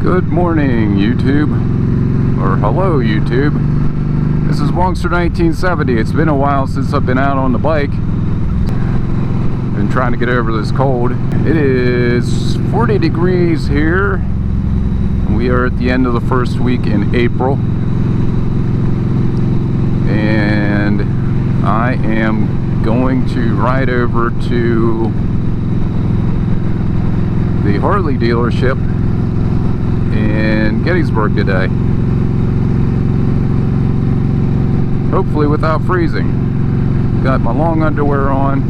Good morning, YouTube, or hello, YouTube. This is Wongster 1970. It's been a while since I've been out on the bike. Been trying to get over this cold. It is 40 degrees here. We are at the end of the first week in April. And I am going to ride over to the Harley dealership in Gettysburg today. Hopefully without freezing. Got my long underwear on,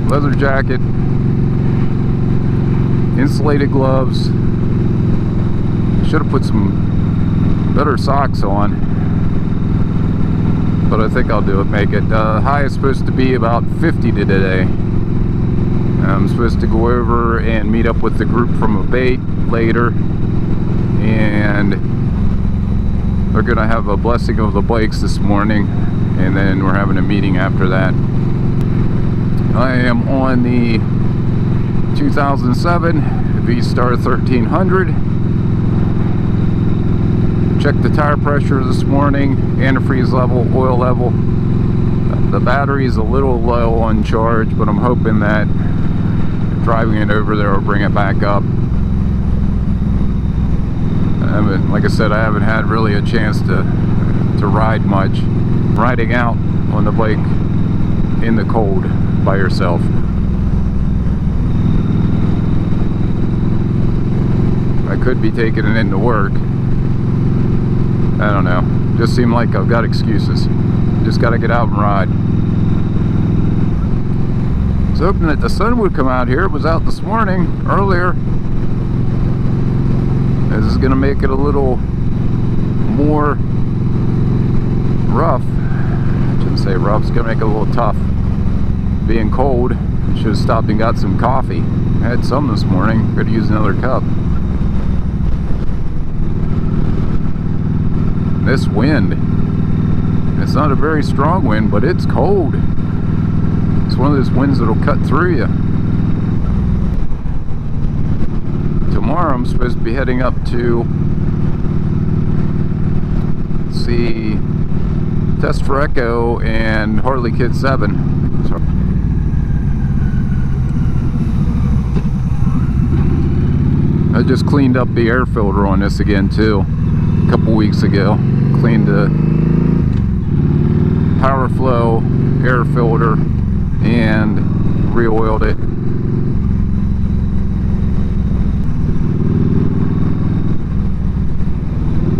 leather jacket, insulated gloves. Should have put some better socks on, but I think I'll do it, make it. High is supposed to be about 50 today. I'm supposed to go over and meet up with the group from Abate later, and they're gonna have a blessing of the bikes this morning, and then we're having a meeting after that. I am on the 2007 V-Star 1300. Checked the tire pressure this morning, antifreeze level, oil level. The battery is a little low on charge, but I'm hoping that driving it over there will bring it back up. Like I said, I haven't had really a chance to ride much. Riding out on the bike in the cold by yourself. I could be taking it into work. I don't know. Just seem like I've got excuses. Just got to get out and ride. I was hoping that the sun would come out here. It was out this morning, earlier. This is going to make it a little more rough. I shouldn't say rough. It's going to make it a little tough. Being cold, I should have stopped and got some coffee. I had some this morning. Could use another cup. This wind, it's not a very strong wind, but it's cold. It's one of those winds that'll cut through you. Tomorrow I'm supposed to be heading up to see Test for Echo and Harley Kid 7. So I just cleaned up the air filter on this again too. A couple weeks ago. Cleaned the Power Flow air filter and re-oiled it.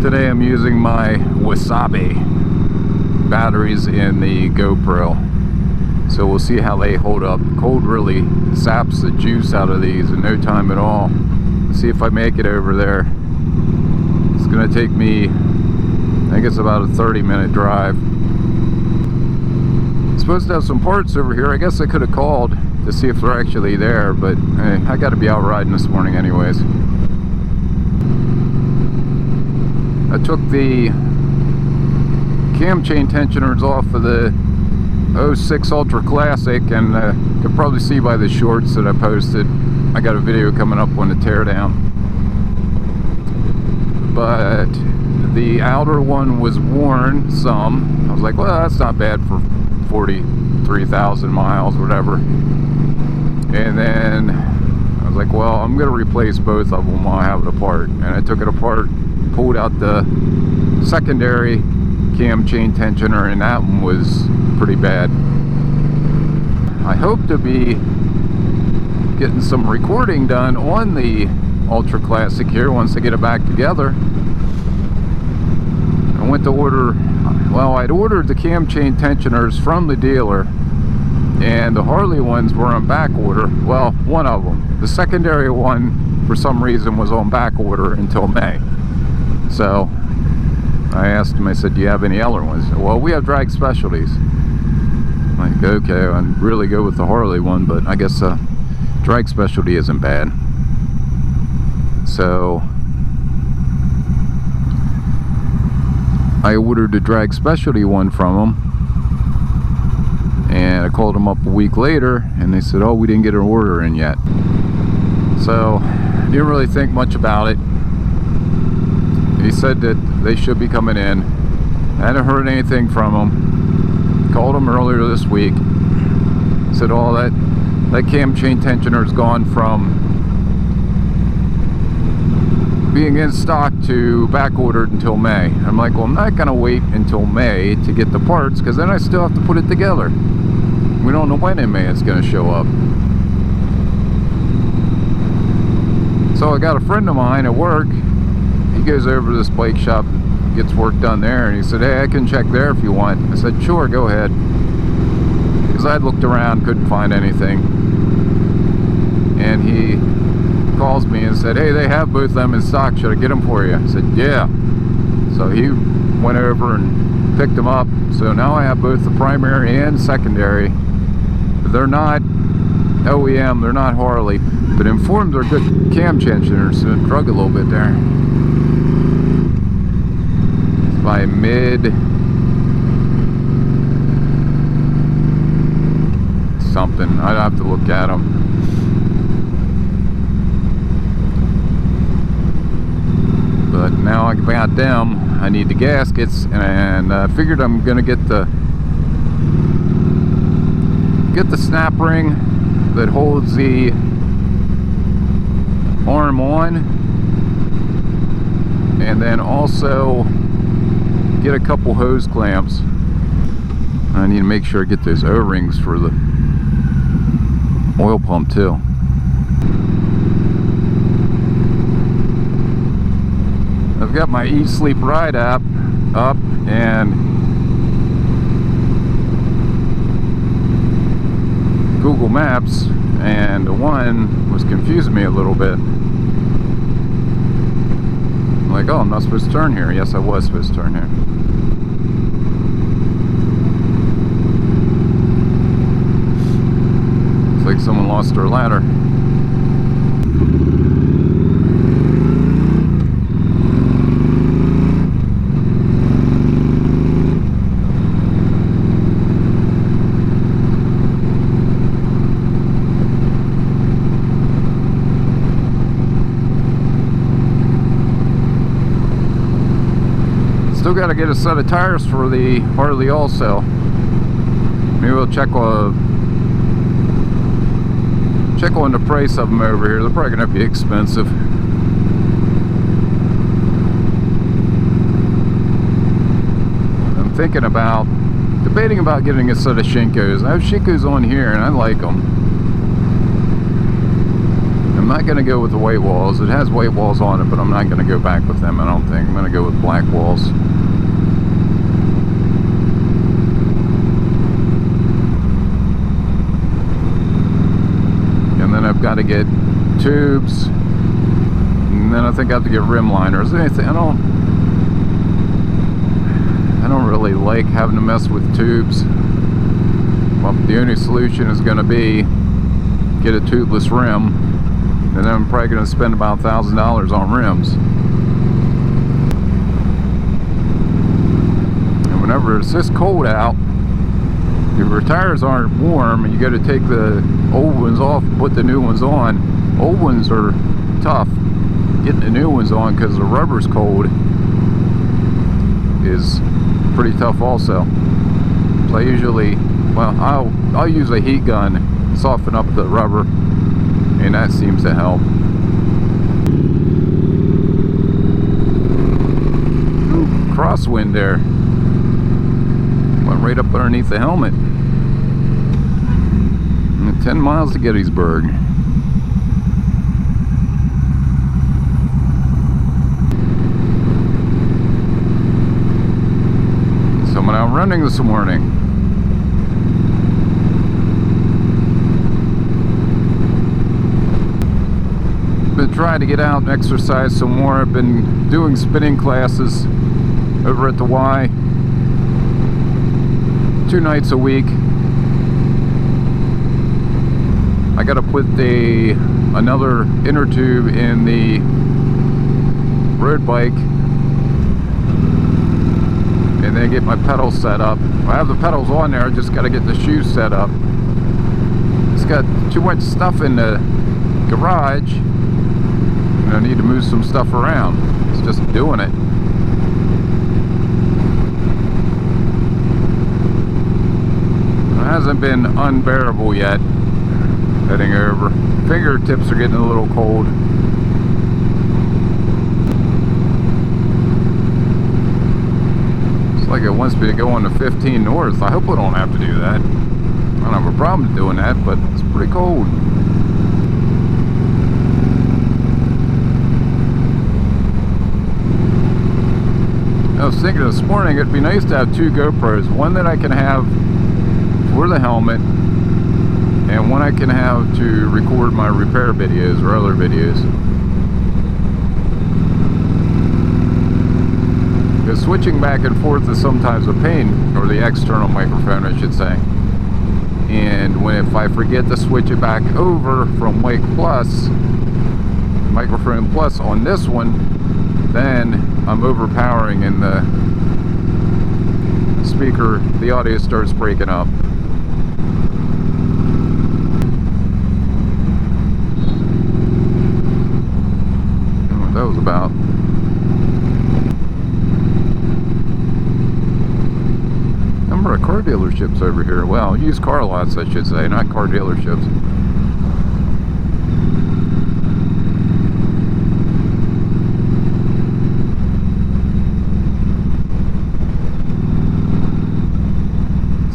Today I'm using my Wasabi batteries in the GoPro, so we'll see how they hold up. Cold really saps the juice out of these in no time at all. Let's see if I make it over there. It's gonna take me, I think it's about a 30-minute drive. I'm supposed to have some parts over here. I guess I could have called to see if they're actually there, but hey, I got to be out riding this morning anyways. I took the cam chain tensioners off of the 06 Ultra Classic, and you can probably see by the shorts that I posted. I got a video coming up on the teardown. But the outer one was worn some. I was like, well, that's not bad for 43,000 miles, whatever. And then I was like, well, I'm going to replace both of them while I have it apart. And I took it apart, pulled out the secondary cam chain tensioner, and that one was pretty bad. I hope to be getting some recording done on the Ultra Classic here once I get it back together. I went to order, well, I'd ordered the cam chain tensioners from the dealer, and the Harley ones were on back order. Well, one of them. The secondary one, for some reason, was on back order until May. So I asked him, I said, do you have any other ones? Well, we have Drag Specialties. I'm like, okay, I'd really go with the Harley one, but I guess Drag Specialty isn't bad. So I ordered a Drag Specialty one from them, and I called them up a week later, and they said, oh, we didn't get an order in yet. So Didn't really think much about it. He said that they should be coming in. I hadn't heard anything from them. Called him earlier this week. Said, oh, that cam chain tensioner's gone from being in stock to back ordered until May. I'm like, well, I'm not gonna wait until May to get the parts, because then I still have to put it together. We don't know when in May it's gonna show up. So I got a friend of mine at work. He goes over to this bike shop, gets work done there, and he said, hey, I can check there if you want. I said, sure, go ahead. Because I'd looked around, couldn't find anything. And he calls me and said, hey, they have both of them in stock, should I get them for you? I said, yeah. So he went over and picked them up. So now I have both the primary and secondary. They're not OEM, they're not Harley, but informed they're good cam tensioners. So it drug a little bit there. By mid something, I'd have to look at them. But now I got them. I need the gaskets, and I figured I'm gonna get the snap ring that holds the arm on, and then also get a couple hose clamps. I need to make sure I get those O-rings for the oil pump too. I've got my Eat Sleep Ride app up, and Google Maps, and the one was confusing me a little bit. I'm like, oh, I'm not supposed to turn here. Yes, I was supposed to turn here. It's like someone lost their ladder. Still got to get a set of tires for the Harley also. Maybe we'll check on the price of them over here. They're probably going to be expensive. I'm debating about getting a set of Shinkos. I have Shinkos on here and I like them. I'm not going to go with the white walls. It has white walls on it, but I'm not going to go back with them, I don't think. I'm going to go with black walls. And then I've got to get tubes. And then I think I have to get rim liners. Anything, I don't really like having to mess with tubes. Well, the only solution is going to be get a tubeless rim. And then I'm probably going to spend about $1,000 on rims. And whenever it's this cold out, if your tires aren't warm, you got to take the old ones off and put the new ones on. Old ones are tough. Getting the new ones on because the rubber's cold is pretty tough also. So I usually, well, I'll use a heat gun to soften up the rubber, and that seems to help. Ooh, crosswind there. Went right up underneath the helmet. And 10 miles to Gettysburg. So I'm out running this morning. Been trying to get out and exercise some more. I've been doing spinning classes over at the Y 2 nights a week. I got to put another inner tube in the road bike, and then get my pedals set up. I have the pedals on there, I just got to get the shoes set up. It's got too much stuff in the garage, I need to move some stuff around. It's just doing it. It hasn't been unbearable yet. Heading over. Fingertips are getting a little cold. It's like it wants me to go on the 15 north. I hope I don't have to do that. I don't have a problem doing that, but it's pretty cold. I was thinking this morning it'd be nice to have two GoPros. One that I can have for the helmet, and one I can have to record my repair videos or other videos. Because switching back and forth is sometimes a pain, or the external microphone I should say. And if I forget to switch it back over from Mic Plus, Microphone Plus on this one, then I'm overpowering and the speaker, the audio starts breaking up. What that was about. Number of car dealerships over here. Well, used car lots I should say, not car dealerships.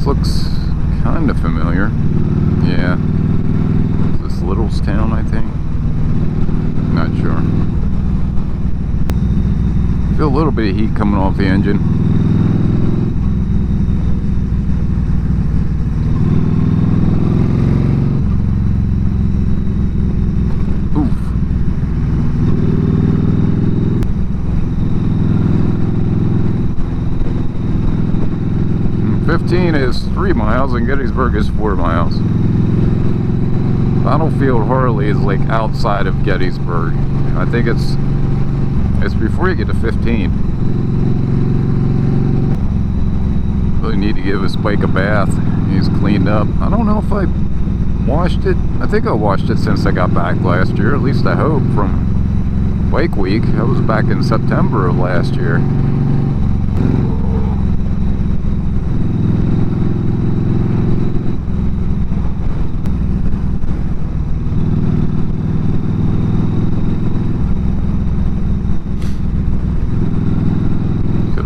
Looks kind of familiar. Yeah. Is this Littlestown, I think? Not sure. Feel a little bit of heat coming off the engine. Oof. 15 is 3 miles and Gettysburg is 4 miles. Battlefield Harley is like outside of Gettysburg. I think it's before you get to 15. Really need to give this bike a bath. He's cleaned up. I don't know if I washed it. I think I washed it since I got back last year. At least I hope, from Bike Week. I was back in September of last year.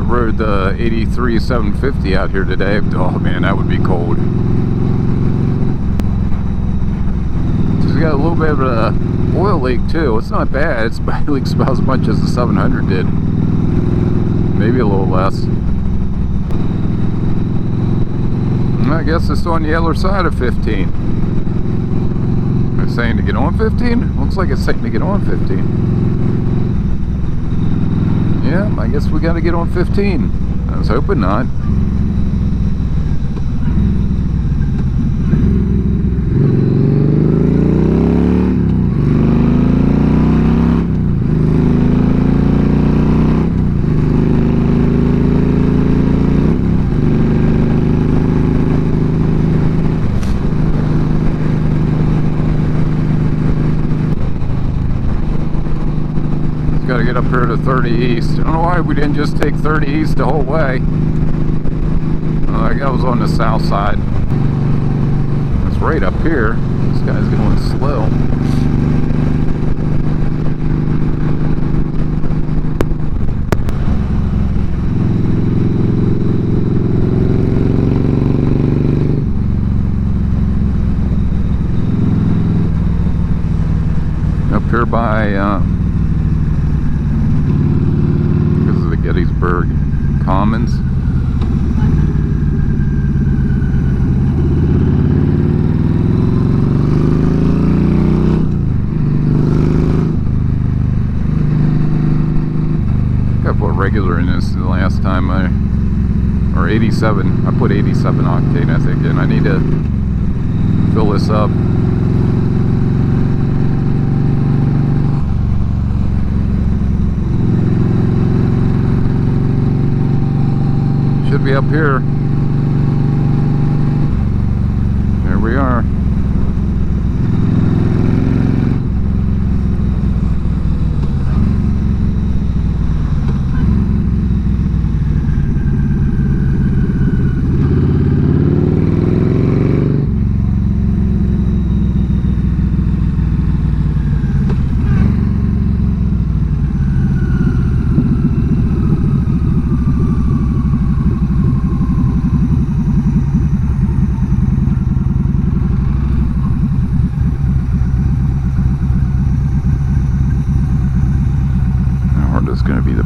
Rode the 83 750 out here today. Oh man, that would be cold. Just got a little bit of an oil leak too. It's not bad. It leaks about as much as the 700 did. Maybe a little less. I guess it's on the other side of 15. It's saying to get on 15? Looks like it's saying to get on 15. Yeah, I guess we got to get on 15. I was hoping not. Got to get up here to 30 East. I don't know why we didn't just take 30 East the whole way. That was on the south side. It's right up here. This guy's going slow. Up here by Gettysburg Commons. I put regular in this the last time or 87. I put 87 octane I think in. I need to fill this up. Should be up here. There we are.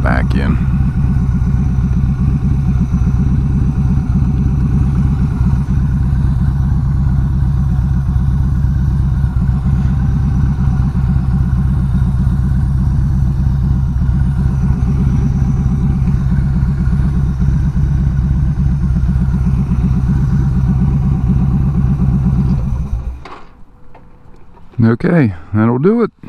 back in. Okay, that'll do it.